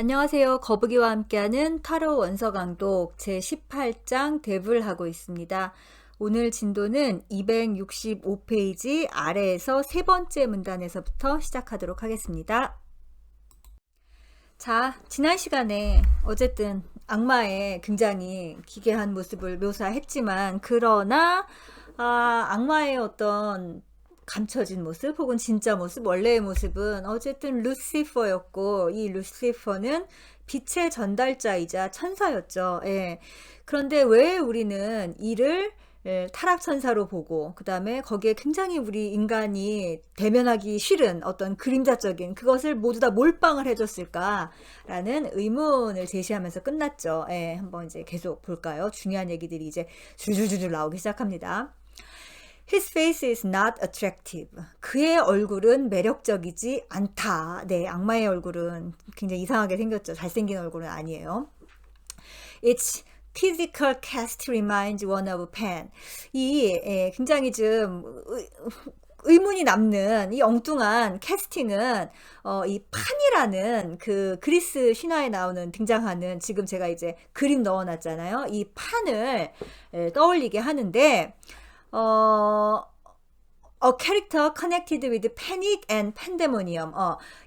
안녕하세요. 거북이와 함께하는 타로 원서 강독 제18장 대불 하고 있습니다. 오늘 진도는 265페이지 아래에서 세 번째 문단에서부터 시작하도록 하겠습니다. 자, 지난 시간에 어쨌든 악마의 굉장히 기괴한 모습을 묘사했지만 그러나 악마의 어떤 감춰진 모습 혹은 진짜 모습, 원래의 모습은 어쨌든 루시퍼였고, 이 루시퍼는 빛의 전달자이자 천사였죠. 예. 그런데 왜 우리는 이를 타락천사로 보고 그 다음에 거기에 굉장히 우리 인간이 대면하기 싫은 어떤 그림자적인 그것을 모두 다 몰빵을 해줬을까라는 의문을 제시하면서 끝났죠. 예, 한번 이제 계속 볼까요? 중요한 얘기들이 이제 줄줄줄 나오기 시작합니다. His face is not attractive. 그의 얼굴은 매력적이지 않다. 네, 악마의 얼굴은 굉장히 이상하게 생겼죠. 잘생긴 얼굴은 아니에요. Its physical cast reminds one of Pan. 굉장히 좀 의문이 남는 이 엉뚱한 캐스팅은 이 판이라는 그 그리스 신화에 나오는 등장하는 지금 제가 이제 그림 넣어놨잖아요. 이 판을 떠올리게 하는데 A character connected with panic and pandemonium.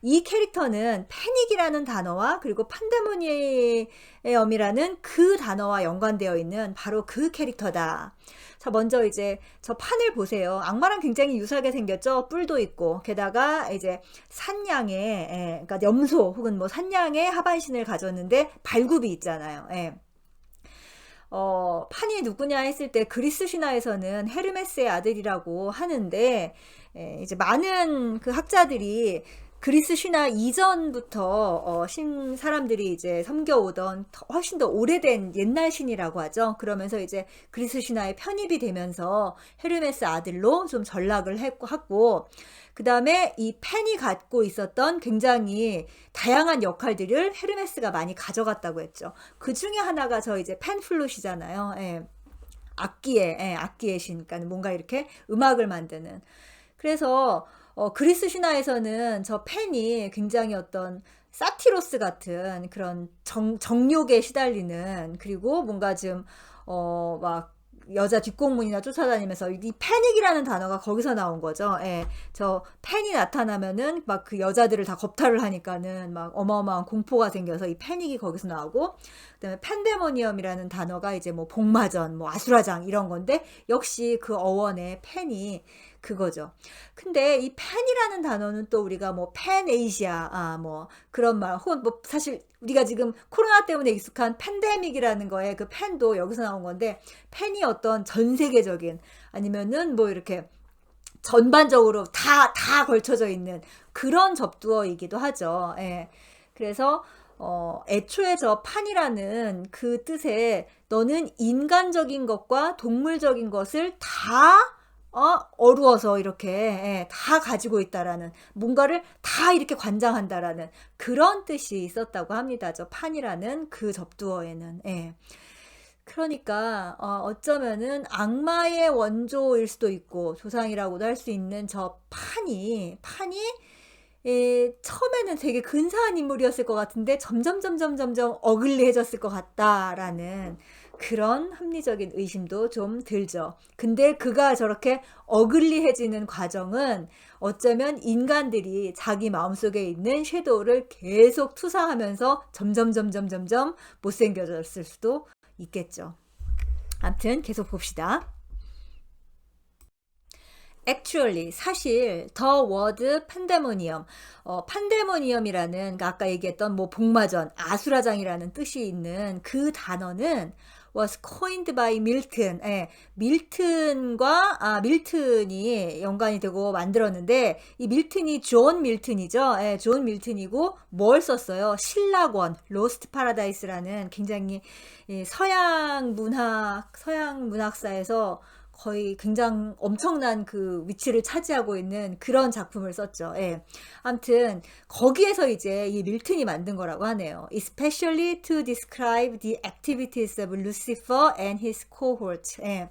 이 캐릭터는 패닉이라는 단어와 그리고 판데모니엄이라는 그 단어와 연관되어 있는 바로 그 캐릭터다. 자, 먼저 이제 저 판을 보세요. 악마랑 굉장히 유사하게 생겼죠. 뿔도 있고 게다가 이제 산양의 그러니까 염소 혹은 뭐 산양의 하반신을 가졌는데 발굽이 있잖아요. 예. 판이 누구냐 했을 때 그리스 신화에서는 헤르메스의 아들이라고 하는데 이제 많은 그 학자들이 그리스 신화 이전부터 사람들이 이제 섬겨오던 훨씬 더 오래된 옛날 신이라고 하죠. 그러면서 이제 그리스 신화에 편입이 되면서 헤르메스 아들로 좀 전락을 했고 그 다음에 이 펜이 갖고 있었던 굉장히 다양한 역할들을 헤르메스가 많이 가져갔다고 했죠. 그 중에 하나가 저 이제 펜플룻이잖아요. 예. 악기의 신, 그러니까 뭔가 이렇게 음악을 만드는. 그래서 그리스 신화에서는 저 펜이 굉장히 어떤 사티로스 같은 그런 정욕에 시달리는 그리고 뭔가 좀 막 여자 뒷공문이나 쫓아다니면서 이 패닉이라는 단어가 거기서 나온 거죠. 예. 저 팬이 나타나면은 막 그 여자들을 다 겁탈을 하니까는 막 어마어마한 공포가 생겨서 이 패닉이 거기서 나오고 그다음에 팬데모니엄이라는 단어가 이제 뭐 복마전, 뭐 아수라장 이런 건데 역시 그 어원의 팬이 그거죠. 근데 이 팬이라는 단어는 또 우리가 뭐 팬에이시아 뭐 그런 말 혹은 뭐 사실 우리가 지금 코로나 때문에 익숙한 팬데믹이라는 거에 그 팬도 여기서 나온 건데 팬이 어떤 전 세계적인 아니면은 뭐 이렇게 전반적으로 다 걸쳐져 있는 그런 접두어이기도 하죠. 예. 그래서 애초에 저 판이라는 그 뜻에 너는 인간적인 것과 동물적인 것을 다 어루어서 이렇게 다 가지고 있다라는 뭔가를 다 이렇게 관장한다라는 그런 뜻이 있었다고 합니다. 저 판이라는 그 접두어에는. 예. 그러니까 어쩌면은 악마의 원조일 수도 있고 조상이라고도 할 수 있는 저 판이 처음에는 되게 근사한 인물이었을 것 같은데 점점 어글리해졌을 것 같다라는 그런 합리적인 의심도 좀 들죠. 근데 그가 저렇게 어글리해지는 과정은 어쩌면 인간들이 자기 마음속에 있는 섀도우를 계속 투사하면서 점점 못생겨졌을 수도 있겠죠. 아무튼 계속 봅시다. Actually, 사실 the word pandemonium, 판데모니엄이라는 그러니까 아까 얘기했던 뭐 복마전, 아수라장이라는 뜻이 있는 그 단어는 was coined by Milton. 예, 밀튼이 연관이 되고 만들었는데 이 밀튼이 존 밀튼이죠. 예, 존 밀튼이고 뭘 썼어요? 신라권, 로스트 파라다이스라는 굉장히 서양 문학사에서 거의 굉장히 엄청난 그 위치를 차지하고 있는 그런 작품을 썼죠. 예. 아무튼 거기에서 이제 이 밀튼이 만든 거라고 하네요. Especially to describe the activities of Lucifer and his cohort. 예.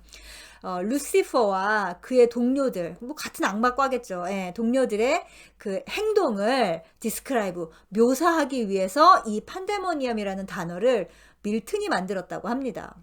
루시퍼와 그의 동료들, 뭐 같은 악마과겠죠. 예, 동료들의 그 행동을 디스크라이브, 묘사하기 위해서 이 판데모니엄이라는 단어를 밀튼이 만들었다고 합니다.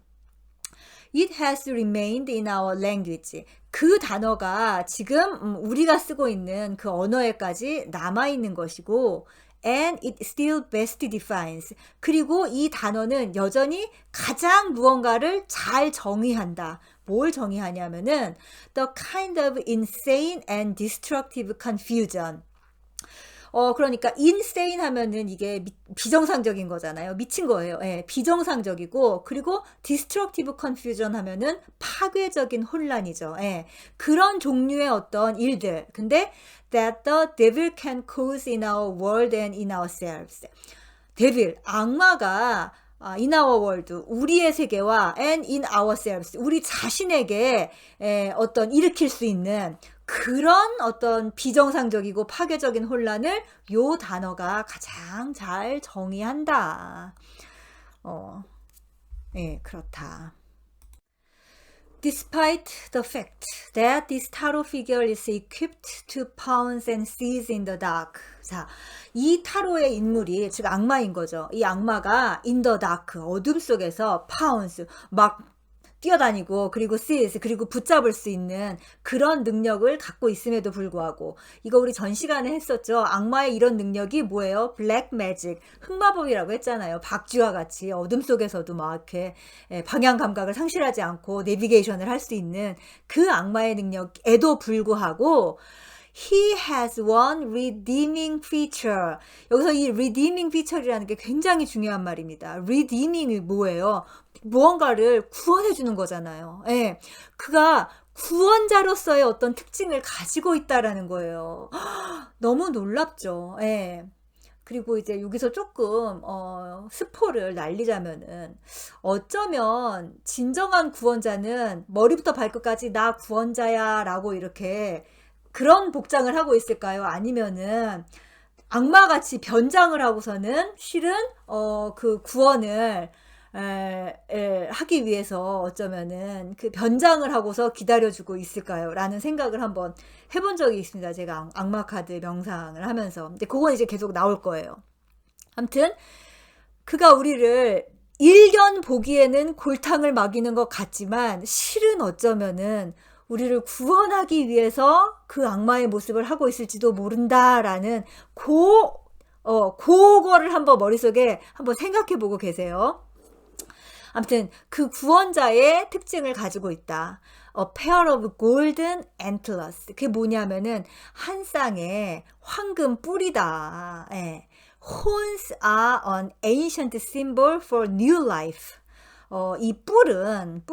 It has remained in our language. 그 단어가 지금 우리가 쓰고 있는 그 언어에까지 남아있는 것이고, and it still best defines. 그리고 이 단어는 여전히 가장 무언가를 잘 정의한다. 뭘 정의하냐면은 the kind of insane and destructive confusion. 그러니까 insane 하면은 이게 비정상적인 거잖아요. 미친 거예요. 예, 비정상적이고, 그리고 destructive confusion 하면은 파괴적인 혼란이죠. 예, 그런 종류의 어떤 일들. 근데 that the devil can cause in our world and in ourselves. 데빌, 악마가 in our world, 우리의 세계와 and in ourselves, 우리 자신에게 어떤 일으킬 수 있는 그런 어떤 비정상적이고 파괴적인 혼란을 요 단어가 가장 잘 정의한다. 예, 그렇다. Despite the fact that this tarot figure is equipped to pounce and seize in the dark. 자, 이 타로의 인물이 즉 악마인 거죠. 이 악마가 in the dark, 어둠 속에서 pounce, 막 뛰어다니고, 그리고 seize, 그리고 붙잡을 수 있는 그런 능력을 갖고 있음에도 불구하고, 이거 우리 전 시간에 했었죠. 악마의 이런 능력이 뭐예요? 블랙 매직, 흑마법이라고 했잖아요. 박쥐와 같이 어둠 속에서도 막 이렇게 방향 감각을 상실하지 않고 내비게이션을 할 수 있는 그 악마의 능력에도 불구하고 He has one redeeming feature. 여기서 이 redeeming feature이라는 게 굉장히 중요한 말입니다. redeeming이 뭐예요? 무언가를 구원해 주는 거잖아요. 예. 그가 구원자로서의 어떤 특징을 가지고 있다라는 거예요. 너무 놀랍죠. 예. 그리고 이제 여기서 조금 스포를 날리자면은, 어쩌면 진정한 구원자는 머리부터 발끝까지 나 구원자야 라고 이렇게 그런 복장을 하고 있을까요? 아니면은 악마같이 변장을 하고서는 실은 그 구원을 하기 위해서 어쩌면은 그 변장을 하고서 기다려주고 있을까요? 라는 생각을 한번 해본 적이 있습니다. 제가 악마 카드 명상을 하면서. 근데 그건 이제 계속 나올 거예요. 아무튼 그가 우리를 일견 보기에는 골탕을 먹이는 것 같지만 실은 어쩌면은 우리를 구원하기 위해서 그 악마의 모습을 하고 있을지도 모른다라는 그거를 한번 머릿속에 한번 생각해 보고 계세요. 아무튼 그 구원자의 특징을 가지고 있다. A pair of golden antlers. 그게 뭐냐면은 한 쌍의 황금 뿔이다. 예. Horns are an ancient symbol for new life. 이 뿔은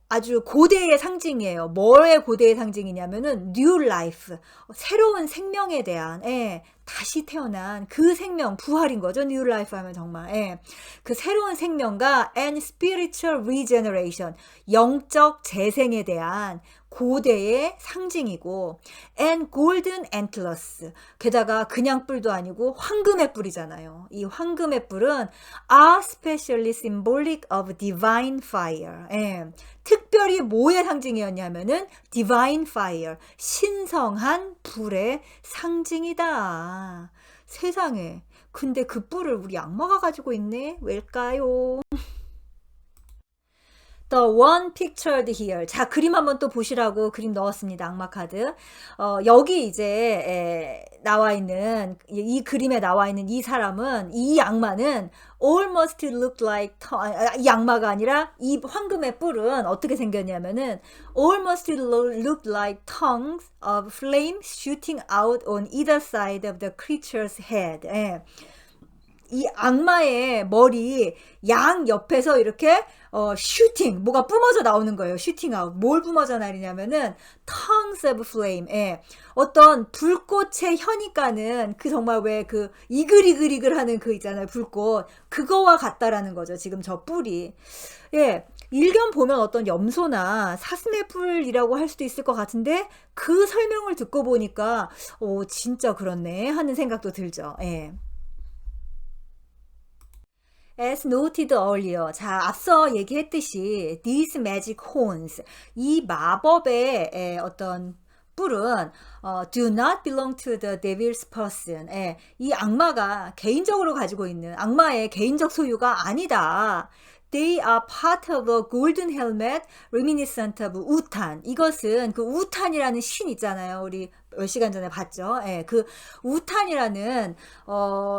아주 고대의 상징이에요. 뭐의 고대의 상징이냐면은 new life, 새로운 생명에 대한, 다시 태어난 그 생명, 부활인 거죠. new life 하면 정말, 그 새로운 생명과 and spiritual regeneration, 영적 재생에 대한 고대의 상징이고, and golden antlers, 게다가 그냥 뿔도 아니고 황금의 뿔이잖아요. 이 황금의 뿔은 are specially symbolic of divine fire. 특별히 뭐의 상징이었냐면은 divine fire, 신성한 불의 상징이다. 세상에, 근데 그 뿔을 우리 악마가 가지고 있네? 왜일까요? The one pictured here. 자, 그림 한번 또 보시라고 그림 넣었습니다. 악마 카드. 여기 이제 나와 있는, 이 그림에 나와 있는 이 사람은, 이 악마는 almost look like, 이 악마가 아니라 이 황금의 뿔은 어떻게 생겼냐면은 almost look like tongues of flame shooting out on either side of the creature's head. 이 악마의 머리 양 옆에서 이렇게 슈팅, 뭐가 뿜어져 나오는 거예요. 슈팅 아웃. 뭘 뿜어져 나리냐면은 tongues of flame. 어떤 불꽃의 현이가는 그 정말 왜 그 이글이글 하는 그 있잖아요. 불꽃. 그거와 같다라는 거죠. 지금 저 뿔이. 일견 보면 어떤 염소나 사슴의 뿔이라고 할 수도 있을 것 같은데 그 설명을 듣고 보니까 진짜 그렇네 하는 생각도 들죠. As noted earlier, 자, 앞서 얘기했듯이 these magic horns, 이 마법의 어떤 뿔은 do not belong to the devil's person. 이 악마가 개인적으로 가지고 있는 악마의 개인적 소유가 아니다. They are part of a golden helmet reminiscent of 우탄. 이것은 그 우탄이라는 신 있잖아요. 우리 몇 시간 전에 봤죠. 그 우탄이라는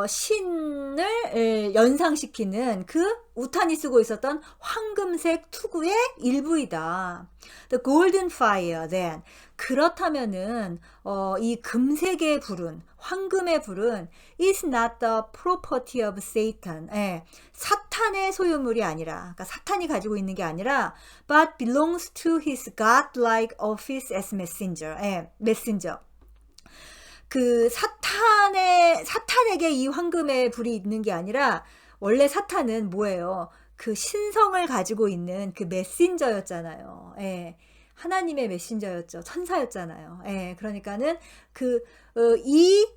신을 연상시키는 그 우탄이 쓰고 있었던 황금색 투구의 일부이다. The golden fire then. 그렇다면은 이 금색의 불은 황금의 불은 is not the property of Satan. 사탄의 소유물이 아니라, 그러니까 사탄이 가지고 있는 게 아니라, but belongs to his godlike office as messenger. messenger. 그 사탄에게 이 황금의 불이 있는 게 아니라, 원래 사탄은 뭐예요? 그 신성을 가지고 있는 그 메신저였잖아요. 하나님의 메신저였죠. 천사였잖아요. 그러니까는 이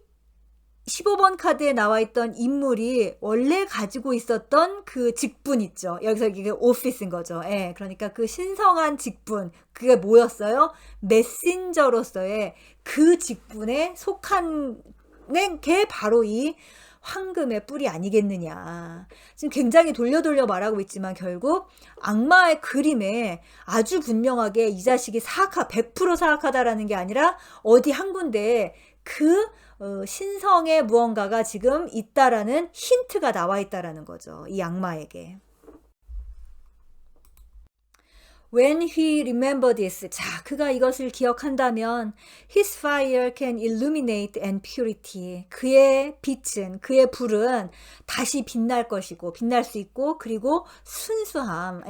15번 카드에 나와 있던 인물이 원래 가지고 있었던 그 직분 있죠. 여기서 이게 오피스인 거죠. 그러니까 그 신성한 직분, 그게 뭐였어요? 메신저로서의 그 직분에 속한 게 바로 이 황금의 뿔이 아니겠느냐. 지금 굉장히 돌려 말하고 있지만 결국 악마의 그림에 아주 분명하게 이 자식이 100% 사악하다라는 게 아니라 어디 한 군데에 그 신성의 무언가가 지금 있다라는 힌트가 나와 있다라는 거죠. 이 악마에게. When he remembered this, 자, 그가 이것을 기억한다면 his fire can illuminate and purity. 그의 빛은, 그의 불은 다시 빛날 것이고, 빛날 수 있고, 그리고 순수함,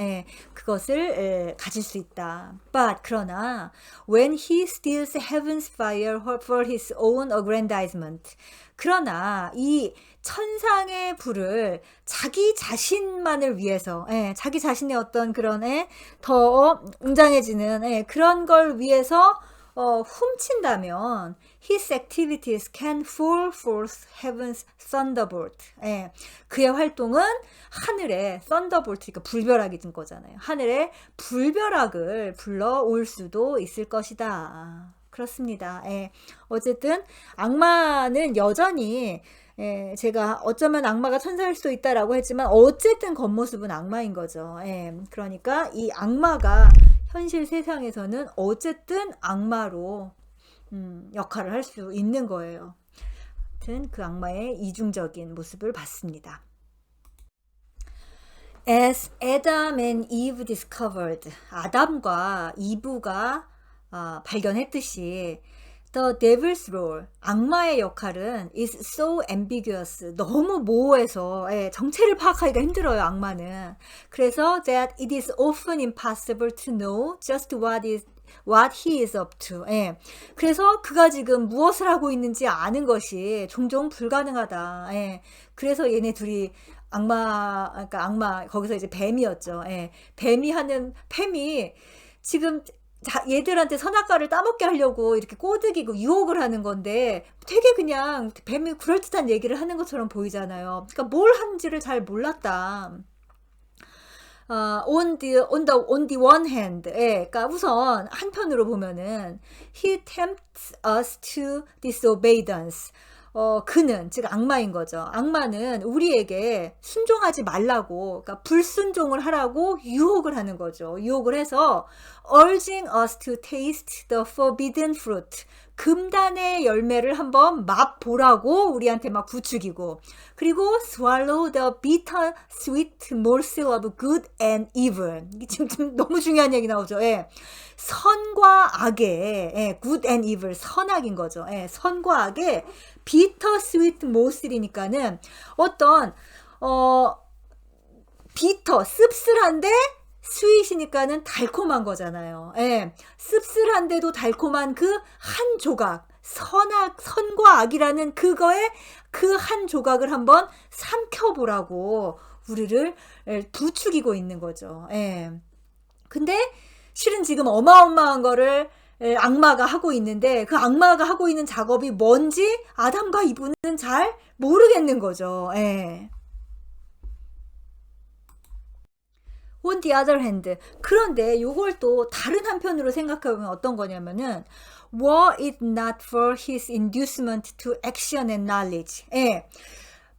그것을 가질 수 있다. But, 그러나 when he steals heaven's fire for his own aggrandizement, 그러나 이 천상의 불을 자기 자신만을 위해서, 자기 자신의 어떤 그런 더 웅장해지는 그런 걸 위해서 훔친다면 his activities can fall forth heaven's thunderbolt. 그의 활동은 하늘에 thunderbolt, 그러니까 불벼락이 든 거잖아요. 하늘에 불벼락을 불러올 수도 있을 것이다. 그렇습니다. 어쨌든 악마는 여전히 제가 어쩌면 악마가 천사일 수도 있다라고 했지만 어쨌든 겉모습은 악마인 거죠. 그러니까 이 악마가 현실 세상에서는 어쨌든 악마로 역할을 할 수 있는 거예요. 아무튼 그 악마의 이중적인 모습을 봤습니다. As Adam and Eve discovered, 아담과 이브가 발견했듯이 The devil's role, 악마의 역할은 is so ambiguous, 너무 모호해서 정체를 파악하기가 힘들어요, 악마는. 그래서 that it is often impossible to know just what he is up to. 그래서 그가 지금 무엇을 하고 있는지 아는 것이 종종 불가능하다. 그래서 얘네 둘이 그러니까 악마, 거기서 이제 뱀이었죠. 뱀이 지금 얘들한테 선악과를 따먹게 하려고 이렇게 꼬드기고 유혹을 하는 건데 되게 그냥 뱀이 그럴듯한 얘기를 하는 것처럼 보이잖아요. 그러니까 뭘 하는지를 잘 몰랐다. On the one hand, 그러니까 우선 한편으로 보면은 he tempts us to disobedience. 그는, 즉 악마인 거죠. 악마는 우리에게 순종하지 말라고, 그러니까 불순종을 하라고 유혹을 하는 거죠. 유혹을 해서 urging us to taste the forbidden fruit. 금단의 열매를 한번 맛보라고 우리한테 막 부추기고, 그리고 swallow the bitter sweet morsel of good and evil. 이게 지금 너무 중요한 얘기 나오죠. 선과 악의 good and evil, 선악인 거죠. 선과 악의 bitter sweet morsel이니까는 어떤 bitter 씁쓸한데 스윗이니까는 달콤한 거잖아요. 씁쓸한데도 달콤한 그 한 조각, 선과 악이라는 그거에 그 한 조각을 한번 삼켜보라고 우리를 부추기고 있는 거죠. 근데 실은 지금 어마어마한 거를 악마가 하고 있는데 그 악마가 하고 있는 작업이 뭔지 아담과 이브는 잘 모르겠는 거죠. On the other hand, 그런데 요걸 또 다른 한편으로 생각해보면 어떤 거냐면은 were it not for his inducement to action and knowledge. 예.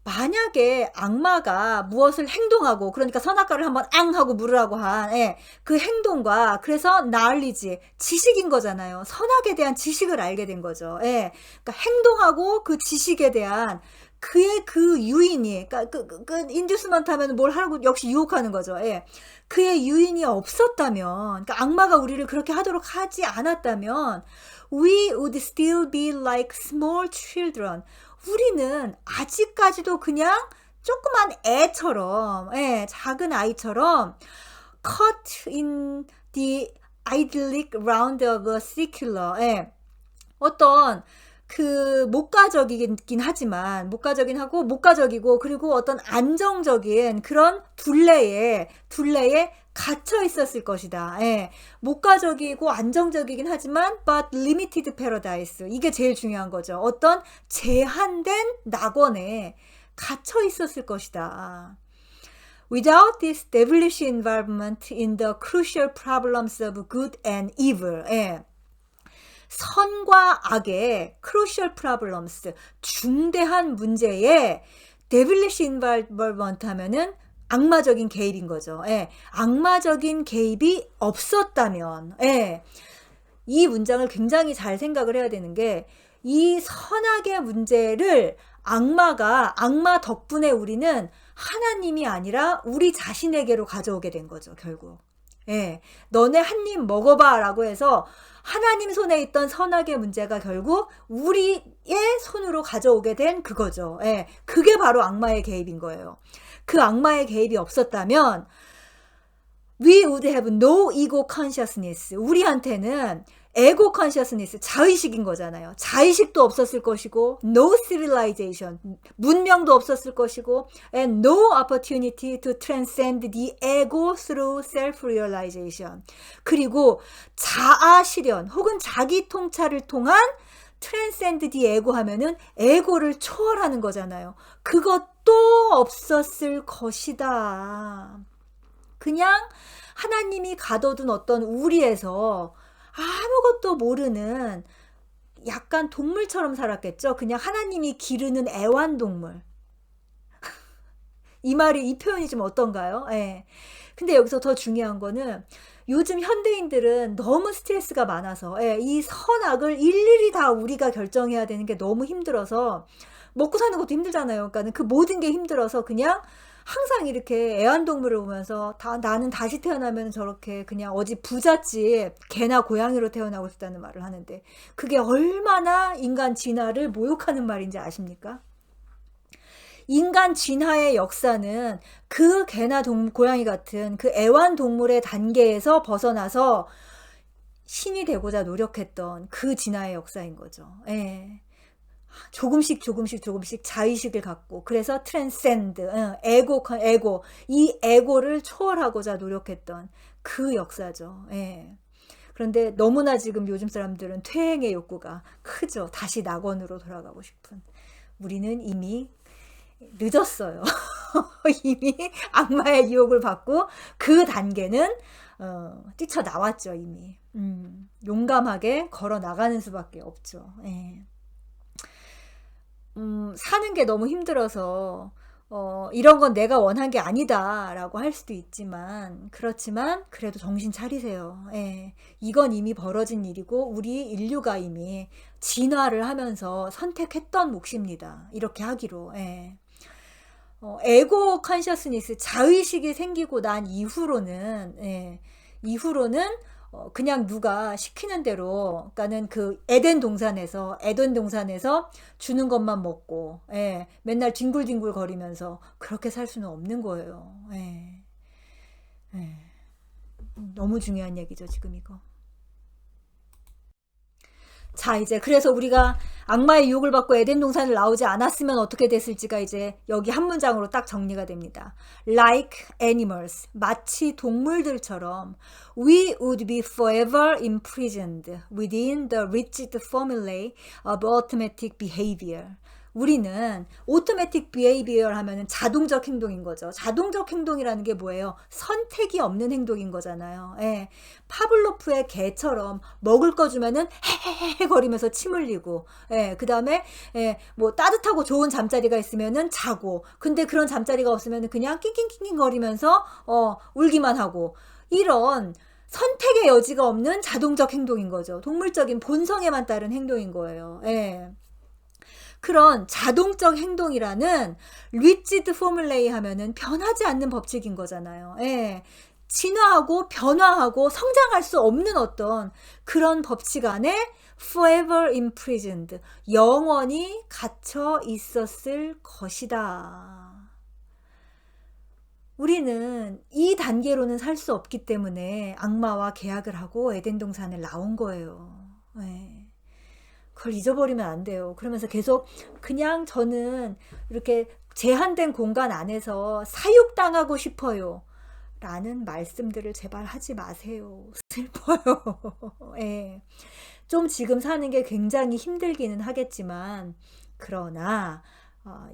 만약에 악마가 무엇을 행동하고 그러니까 선악과를 한번 앙 하고 물으라고 한 예, 그 행동과 그래서 knowledge 지식인 거잖아요. 선악에 대한 지식을 알게 된 거죠. 예. 그러니까 행동하고 그 지식에 대한 그의 그 유인이 그러니까 그 인듀스먼트 하면 뭘 하고 역시 유혹하는 거죠. 예. 그의 유인이 없었다면 그러니까 악마가 우리를 그렇게 하도록 하지 않았다면 we would still be like small children. 우리는 아직까지도 그냥 조그만 애처럼 예, 작은 아이처럼 caught in the idyllic round of a circular 예, 어떤 그 목가적이긴 하지만 목가적이고 그리고 어떤 안정적인 그런 둘레에 갇혀 있었을 것이다. 예. 목가적이고 안정적이긴 하지만 but limited paradise. 이게 제일 중요한 거죠. 어떤 제한된 낙원에 갇혀 있었을 것이다. Without this devilish involvement in the crucial problems of good and evil. 예. 선과 악의 crucial problems, 중대한 문제에 devilish involvement 하면은 악마적인 개입인 거죠. 예. 악마적인 개입이 없었다면, 예. 이 문장을 굉장히 잘 생각을 해야 되는 게, 이 선악의 문제를 악마 덕분에 우리는 하나님이 아니라 우리 자신에게로 가져오게 된 거죠, 결국. 예. 너네 한 입 먹어봐 라고 해서 하나님 손에 있던 선악의 문제가 결국 우리의 손으로 가져오게 된 그거죠. 예. 그게 바로 악마의 개입인 거예요. 그 악마의 개입이 없었다면 we would have no ego consciousness. 우리한테는 에고 컨셔스니스, 자의식인 거잖아요. 자의식도 없었을 것이고 no civilization, 문명도 없었을 것이고 and no opportunity to transcend the ego through self-realization. 그리고 자아 실현 혹은 자기 통찰을 통한 transcend the ego 하면은 에고를 초월하는 거잖아요. 그것도 없었을 것이다. 그냥 하나님이 가둬둔 어떤 우리에서 아무것도 모르는 약간 동물처럼 살았겠죠. 그냥 하나님이 기르는 애완동물. 이 표현이 좀 어떤가요? 예. 근데 여기서 더 중요한 거는 요즘 현대인들은 너무 스트레스가 많아서 예, 이 선악을 일일이 다 우리가 결정해야 되는 게 너무 힘들어서 먹고 사는 것도 힘들잖아요. 그러니까 그 모든 게 힘들어서 그냥 항상 이렇게 애완동물을 보면서 나는 다시 태어나면 저렇게 그냥 어디 부잣집 개나 고양이로 태어나고 싶다는 말을 하는데 그게 얼마나 인간 진화를 모욕하는 말인지 아십니까? 인간 진화의 역사는 그 개나 고양이 같은 그 애완동물의 단계에서 벗어나서 신이 되고자 노력했던 그 진화의 역사인 거죠. 예. 조금씩 자의식을 갖고 그래서 트랜센드 에고 이 에고를 초월하고자 노력했던 그 역사죠. 예. 그런데 너무나 지금 요즘 사람들은 퇴행의 욕구가 크죠. 다시 낙원으로 돌아가고 싶은. 우리는 이미 늦었어요. 이미 악마의 유혹을 받고 그 단계는 뛰쳐나왔죠. 이미. 용감하게 걸어 나가는 수밖에 없죠. 예. 사는 게 너무 힘들어서 이런 건 내가 원한 게 아니다 라고 할 수도 있지만 그렇지만 그래도 정신 차리세요. 예. 이건 이미 벌어진 일이고 우리 인류가 이미 진화를 하면서 선택했던 몫입니다. 이렇게 하기로. 예. 에고 컨셔스니스 자의식이 생기고 난 이후로는 그냥 누가 시키는 대로, 그러니까는 그 에덴 동산에서 주는 것만 먹고, 예, 맨날 뒹굴뒹굴 거리면서 그렇게 살 수는 없는 거예요. 예. 예. 너무 중요한 얘기죠, 지금 이거. 자, 이제 그래서 우리가 악마의 유혹을 받고 에덴 동산을 나오지 않았으면 어떻게 됐을지가 이제 여기 한 문장으로 딱 정리가 됩니다. Like animals, 마치 동물들처럼 we would be forever imprisoned within the rigid formulae of automatic behavior. 우리는 오토매틱 비헤이비어 하면은 자동적 행동인 거죠. 자동적 행동이라는 게 뭐예요? 선택이 없는 행동인 거잖아요. 예. 파블로프의 개처럼 먹을 거 주면은 헤헤헤 거리면서 침 흘리고, 예. 그 다음에, 예, 뭐 따뜻하고 좋은 잠자리가 있으면은 자고, 근데 그런 잠자리가 없으면은 그냥 낑낑낑낑 거리면서, 울기만 하고, 이런 선택의 여지가 없는 자동적 행동인 거죠. 동물적인 본성에만 따른 행동인 거예요. 예. 그런 자동적 행동이라는 리지드 포뮬레이 하면은 변하지 않는 법칙인 거잖아요. 예. 진화하고 변화하고 성장할 수 없는 어떤 그런 법칙 안에 forever imprisoned, 영원히 갇혀 있었을 것이다. 우리는 이 단계로는 살 수 없기 때문에 악마와 계약을 하고 에덴 동산을 나온 거예요. 예. 그걸 잊어버리면 안 돼요. 그러면서 계속 그냥 저는 이렇게 제한된 공간 안에서 사육당하고 싶어요. 라는 말씀들을 제발 하지 마세요. 슬퍼요. 예. 좀 지금 사는 게 굉장히 힘들기는 하겠지만, 그러나,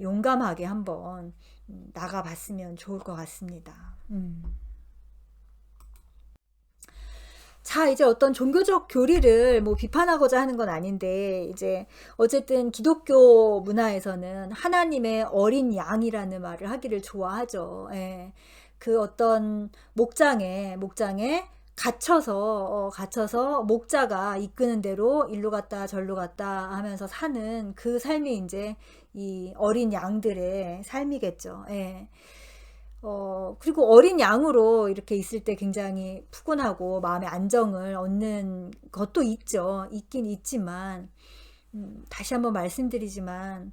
용감하게 한번 나가봤으면 좋을 것 같습니다. 자, 이제 어떤 종교적 교리를 뭐 비판하고자 하는 건 아닌데, 이제 어쨌든 기독교 문화에서는 하나님의 어린 양이라는 말을 하기를 좋아하죠. 예. 그 어떤 목장에 갇혀서 목자가 이끄는 대로 일로 갔다 절로 갔다 하면서 사는 그 삶이 이제 이 어린 양들의 삶이겠죠. 예. 그리고 어린 양으로 이렇게 있을 때 굉장히 푸근하고 마음의 안정을 얻는 것도 있죠. 있긴 있지만, 다시 한번 말씀드리지만,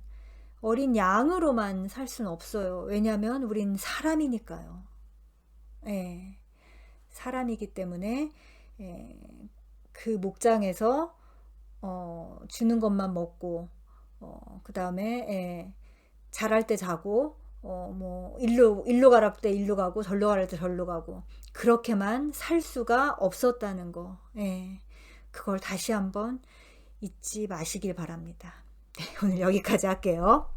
어린 양으로만 살 수는 없어요. 왜냐하면 우린 사람이니까요. 예, 사람이기 때문에, 예, 그 목장에서, 주는 것만 먹고, 그 다음에, 예, 자랄 때 자고, 뭐 일로 가랄 때 일로 가고 절로 가랄 때 절로 가고 그렇게만 살 수가 없었다는 거. 예. 그걸 다시 한번 잊지 마시길 바랍니다. 네, 오늘 여기까지 할게요.